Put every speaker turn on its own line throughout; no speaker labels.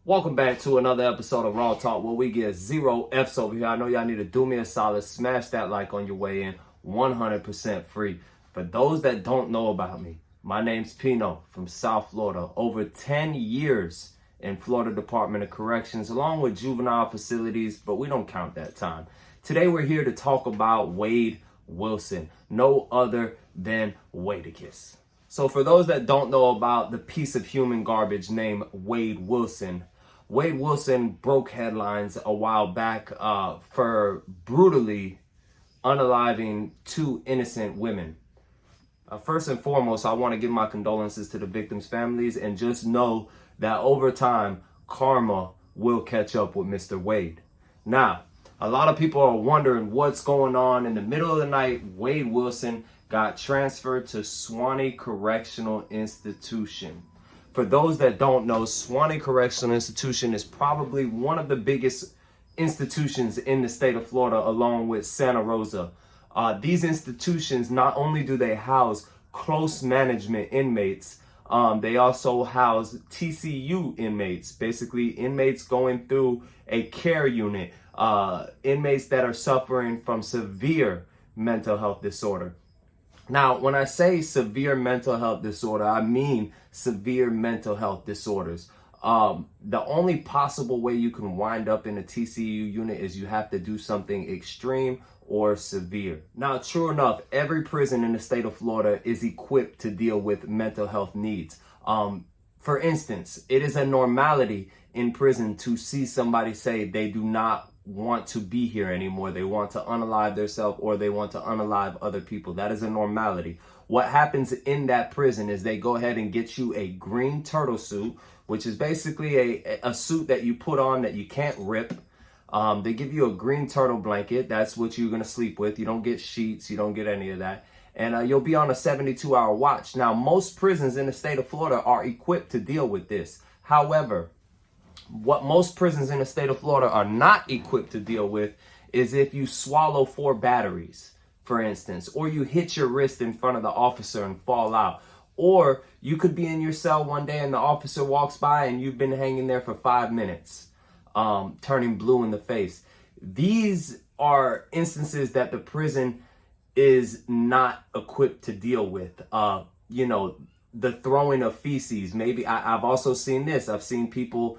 Welcome back to another episode of Raw Talk where we get 0 F's over here. I know y'all need to do me a solid, smash that like on your way in, 100% free. For those that don't know about me, my name's Pino from South Florida. Over 10 years in Florida Department of Corrections, along with juvenile facilities, but we don't count that time. Today we're here to talk about Wade Wilson, no other than Wadeicus. So for those that don't know about the piece of human garbage named Wade Wilson broke headlines a while back for brutally unaliving 2 innocent women. First and foremost, I want to give my condolences to the victims' families and just know that over time, karma will catch up with Mr. Wade. Now, a lot of people are wondering what's going on. In the middle of the night, Wade Wilson got transferred to Suwannee Correctional Institution. For those that don't know, Suwannee Correctional Institution is probably one of the biggest institutions in the state of Florida, along with Santa Rosa. These institutions, not only do they house close management inmates, they also house TCU inmates, basically inmates going through a care unit, inmates that are suffering from severe mental health disorder. Now, when I say severe mental health disorder, I mean severe mental health disorders. The only possible way you can wind up in a TCU unit is you have to do something extreme or severe. Now, true enough, every prison in the state of Florida is equipped to deal with mental health needs. For instance, it is a normality in prison to see somebody say they do not want to be here anymore. They want to unalive themselves or they want to unalive other people. That is a normality. What happens in that prison is they go ahead and get you a green turtle suit, which is basically a suit that you put on that you can't rip. They give you a green turtle blanket. That's what you're going to sleep with. You don't get sheets. You don't get any of that. And you'll be on a 72-hour watch. Now, most prisons in the state of Florida are equipped to deal with this. However, what most prisons in the state of Florida are not equipped to deal with is if you swallow 4 batteries, for instance, or you hit your wrist in front of the officer and fall out. Or you could be in your cell one day and the officer walks by and you've been hanging there for 5 minutes, turning blue in the face. These are instances that the prison is not equipped to deal with. The throwing of feces. Maybe I've also seen this. I've seen people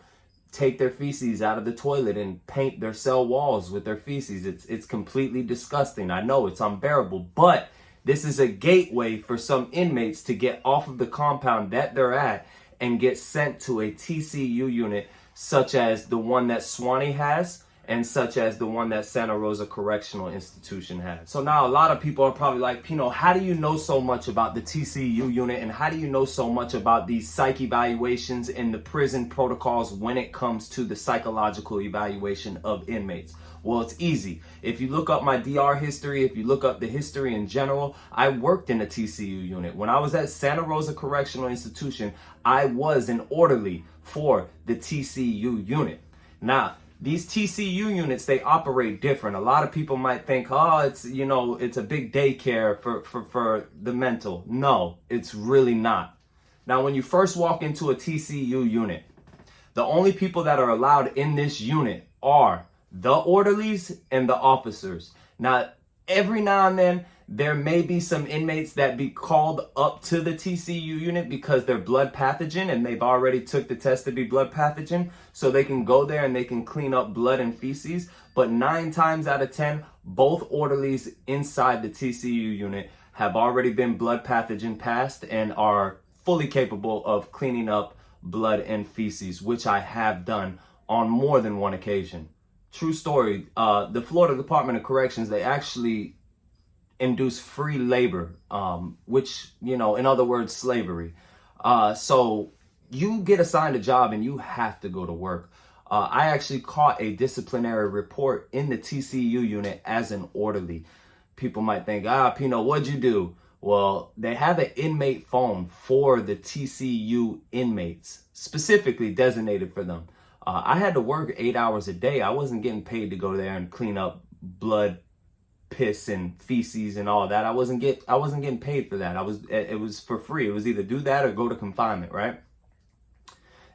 take their feces out of the toilet and paint their cell walls with their feces. It's completely disgusting. I know it's unbearable, but this is a gateway for some inmates to get off of the compound that they're at and get sent to a TCU unit, such as the one that Suwannee has and such as the one that Santa Rosa Correctional Institution has. So now a lot of people are probably like, Pino, how do you know so much about the TCU unit and how do you know so much about these psych evaluations and the prison protocols when it comes to the psychological evaluation of inmates? Well, it's easy. If you look up my DR history, if you look up the history in general, I worked in a TCU unit. When I was at Santa Rosa Correctional Institution, I was an orderly for the TCU unit. Now, these TCU units, they operate different. A lot of people might think, oh, it's a big daycare for the mental. No, it's really not. Now, when you first walk into a TCU unit, the only people that are allowed in this unit are the orderlies and the officers. Now, every now and then, there may be some inmates that be called up to the TCU unit because they're blood pathogen and they've already took the test to be blood pathogen. So they can go there and they can clean up blood and feces. But 9 times out of 10, both orderlies inside the TCU unit have already been blood pathogen passed and are fully capable of cleaning up blood and feces, which I have done on more than one occasion. True story. The Florida Department of Corrections, they actually induce free labor, which, in other words, slavery. So you get assigned a job and you have to go to work. I actually caught a disciplinary report in the TCU unit as an orderly. People might think, Pino, what'd you do? Well, they have an inmate phone for the TCU inmates, specifically designated for them. I had to work 8 hours a day. I wasn't getting paid to go there and clean up blood, piss, and feces and all that. I wasn't getting paid for that. It was for free. It was either do that or go to confinement, right?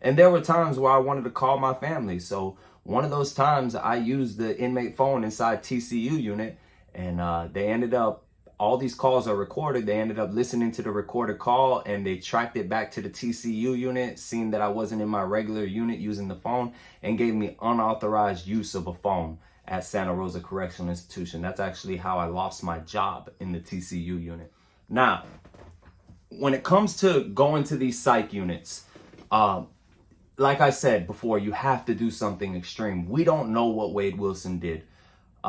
And there were times where I wanted to call my family. So one of those times I used the inmate phone inside TCU unit, and they ended up, all these calls are recorded. They ended up listening to the recorded call, and they tracked it back to the TCU unit, seeing that I wasn't in my regular unit using the phone, and gave me unauthorized use of a phone at Santa Rosa Correctional Institution. That's actually how I lost my job in the TCU unit. Now, when it comes to going to these psych units, like I said before, you have to do something extreme. We don't know what Wade Wilson did.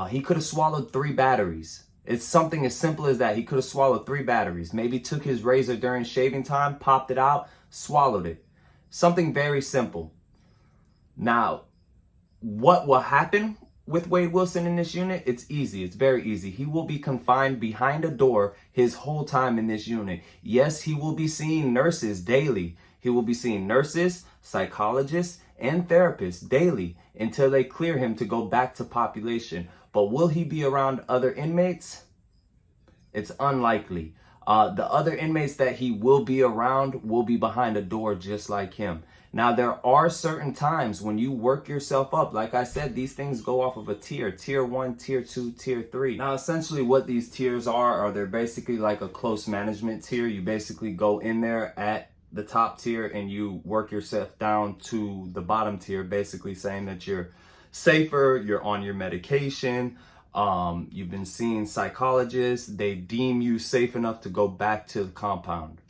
He could have swallowed 3 batteries. It's something as simple as that. He could have swallowed 3 batteries. Maybe took his razor during shaving time, popped it out, swallowed it. Something very simple. Now, what will happen with Wade Wilson in this unit? It's easy. It's very easy. He will be confined behind a door his whole time in this unit. Yes, he will be seeing nurses daily. He will be seeing nurses, psychologists, and therapists daily until they clear him to go back to population. But will he be around other inmates? It's unlikely. The other inmates that he will be around will be behind a door just like him. Now, there are certain times when you work yourself up. Like I said, these things go off of a tier. Tier 1, Tier 2, Tier 3. Now, essentially what these tiers are they're basically like a close management tier. You basically go in there at the top tier and you work yourself down to the bottom tier, basically saying that you're safer, you're on your medication, you've been seeing psychologists, they deem you safe enough to go back to the compound.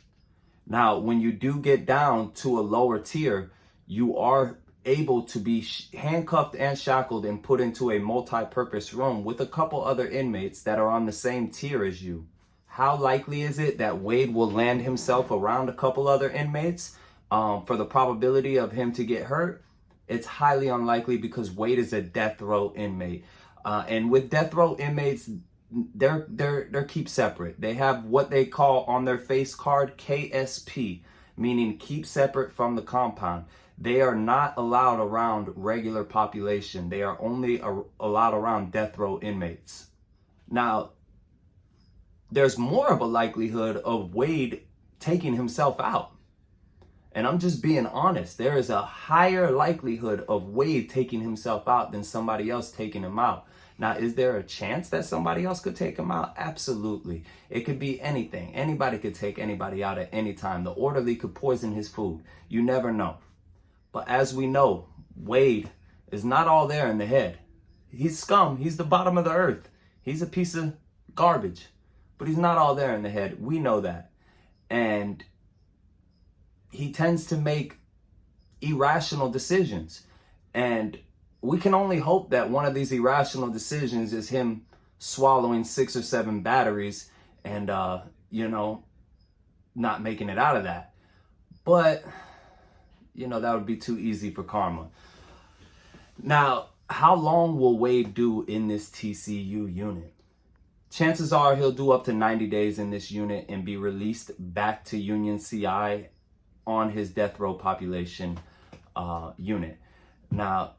Now, when you do get down to a lower tier, you are able to be handcuffed and shackled and put into a multi-purpose room with a couple other inmates that are on the same tier as you. How likely is it that Wade will land himself around a couple other inmates for the probability of him to get hurt? It's highly unlikely because Wade is a death row inmate. And with death row inmates, they're keep separate. They have what they call on their face card KSP, meaning keep separate from the compound. They are not allowed around regular population. They are only allowed around death row inmates. Now, there's more of a likelihood of Wade taking himself out. And I'm just being honest. There is a higher likelihood of Wade taking himself out than somebody else taking him out. Now, is there a chance that somebody else could take him out? Absolutely. It could be anything. Anybody could take anybody out at any time. The orderly could poison his food. You never know. But as we know, Wade is not all there in the head. He's scum. He's the bottom of the earth. He's a piece of garbage. But he's not all there in the head. We know that. And he tends to make irrational decisions. And we can only hope that one of these irrational decisions is him swallowing 6 or 7 batteries and, not making it out of that. But, that would be too easy for karma. Now, how long will Wade do in this TCU unit? Chances are he'll do up to 90 days in this unit and be released back to Union CI on his death row population unit. Now,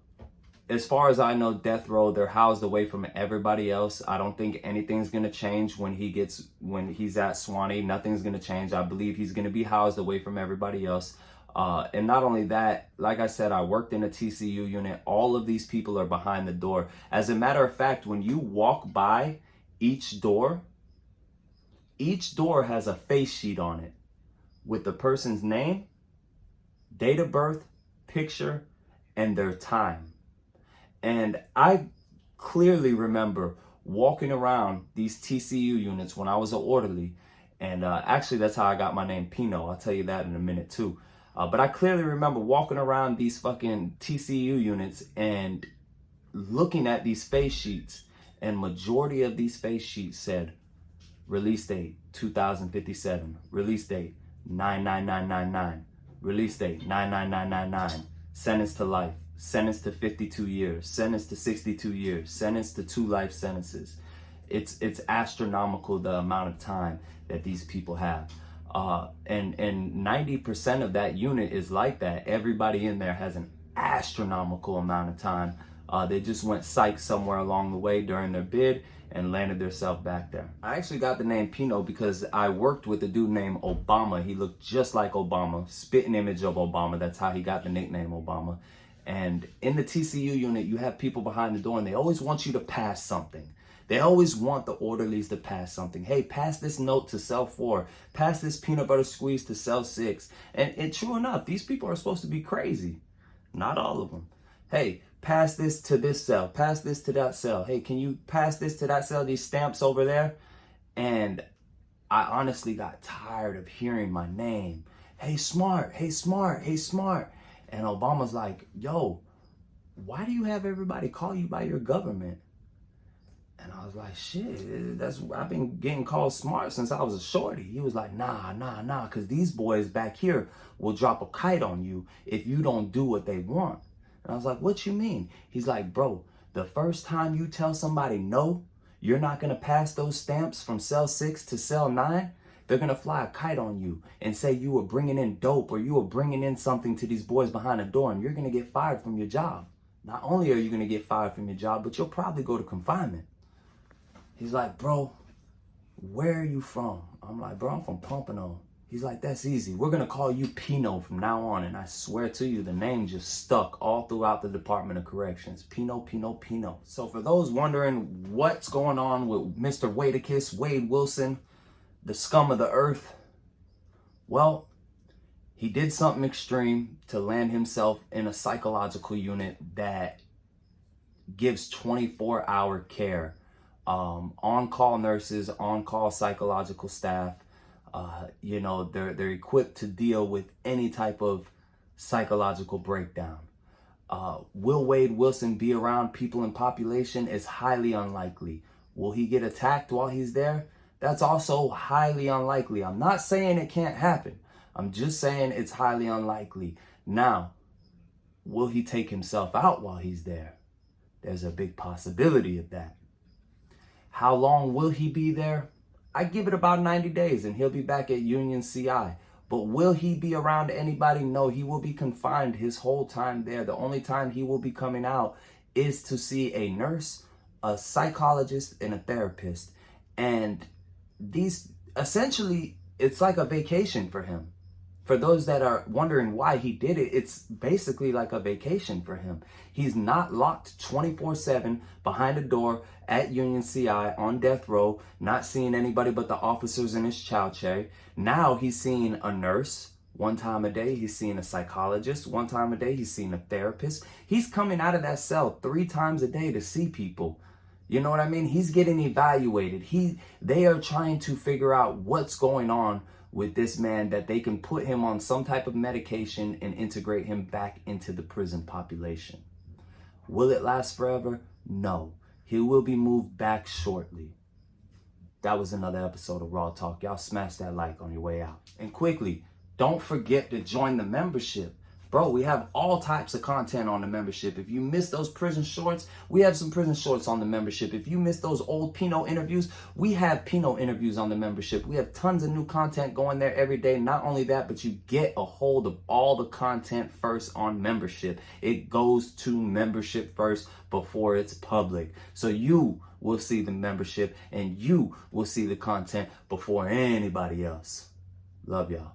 as far as I know, death row, they're housed away from everybody else. I don't think anything's going to change when he's at Swanee. Nothing's going to change. I believe he's going to be housed away from everybody else. And not only that, like I said, I worked in a TCU unit. All of these people are behind the door. As a matter of fact, when you walk by each door has a face sheet on it with the person's name, date of birth, picture, and their time. And I clearly remember walking around these TCU units when I was an orderly. And actually, that's how I got my name, Pino. I'll tell you that in a minute, too. But I clearly remember walking around these fucking TCU units and looking at these face sheets. And majority of these face sheets said, release date 2057, release date 99999, release date 99999, sentence to life, sentence to 52 years, sentence to 62 years, sentence to 2 life sentences. It's astronomical the amount of time that these people have. And 90% of that unit is like that. Everybody in there has an astronomical amount of time They just went psych somewhere along the way during their bid and landed themselves back there. I actually got the name Pino because I worked with a dude named Obama. He looked just like Obama, spitting image of Obama. That's how he got the nickname Obama. And in the TCU unit, you have people behind the door and they always want you to pass something. They always want the orderlies to pass something. Hey, pass this note to cell 4. Pass this peanut butter squeeze to cell 6. And true enough, these people are supposed to be crazy. Not all of them. Hey, pass this to this cell. Pass this to that cell. Hey, can you pass this to that cell? These stamps over there. And I honestly got tired of hearing my name. Hey, smart. Hey, smart. Hey, smart. And Obama's like, yo, why do you have everybody call you by your government? And I was like, shit, I've been getting called smart since I was a shorty. He was like, nah, because these boys back here will drop a kite on you if you don't do what they want. And I was like, what you mean? He's like, bro, the first time you tell somebody no, you're not going to pass those stamps from cell 6 to cell 9, they're going to fly a kite on you and say you were bringing in dope or you were bringing in something to these boys behind the door, and you're going to get fired from your job. Not only are you going to get fired from your job, but you'll probably go to confinement. He's like, bro, where are you from? I'm like, bro, I'm from Pompano. He's like, that's easy. We're going to call you Pino from now on. And I swear to you, the name just stuck all throughout the Department of Corrections. Pino, Pino, Pino. So for those wondering what's going on with Mr. Wadekiss, Wade Wilson, the scum of the earth, well, he did something extreme to land himself in a psychological unit that gives 24-hour care. On-call nurses, on-call psychological staff, they're equipped to deal with any type of psychological breakdown. Will Wade Wilson be around people in population? Is highly unlikely. Will he get attacked while he's there? That's also highly unlikely. I'm not saying it can't happen. I'm just saying it's highly unlikely. Now, will he take himself out while he's there? There's a big possibility of that. How long will he be there? I give it about 90 days and he'll be back at Union CI. But will he be around anybody? No, he will be confined his whole time there. The only time he will be coming out is to see a nurse, a psychologist, and a therapist. And these, essentially, it's like a vacation for him. For those that are wondering why he did it, it's basically like a vacation for him. He's not locked 24/7 behind a door at Union CI on death row, not seeing anybody but the officers in his chow chair. Now he's seeing a nurse one time a day. He's seeing a psychologist one time a day. He's seeing a therapist. He's coming out of that cell 3 times a day to see people. You know what I mean? He's getting evaluated. They are trying to figure out what's going on with this man, that they can put him on some type of medication and integrate him back into the prison population. Will it last forever? No. He will be moved back shortly. That was another episode of Raw Talk. Y'all smash that like on your way out. And quickly, don't forget to join the membership. Bro, we have all types of content on the membership. If you missed those prison shorts, we have some prison shorts on the membership. If you missed those old Pino interviews, we have Pino interviews on the membership. We have tons of new content going there every day. Not only that, but you get a hold of all the content first on membership. It goes to membership first before it's public. So you will see the membership and you will see the content before anybody else. Love y'all.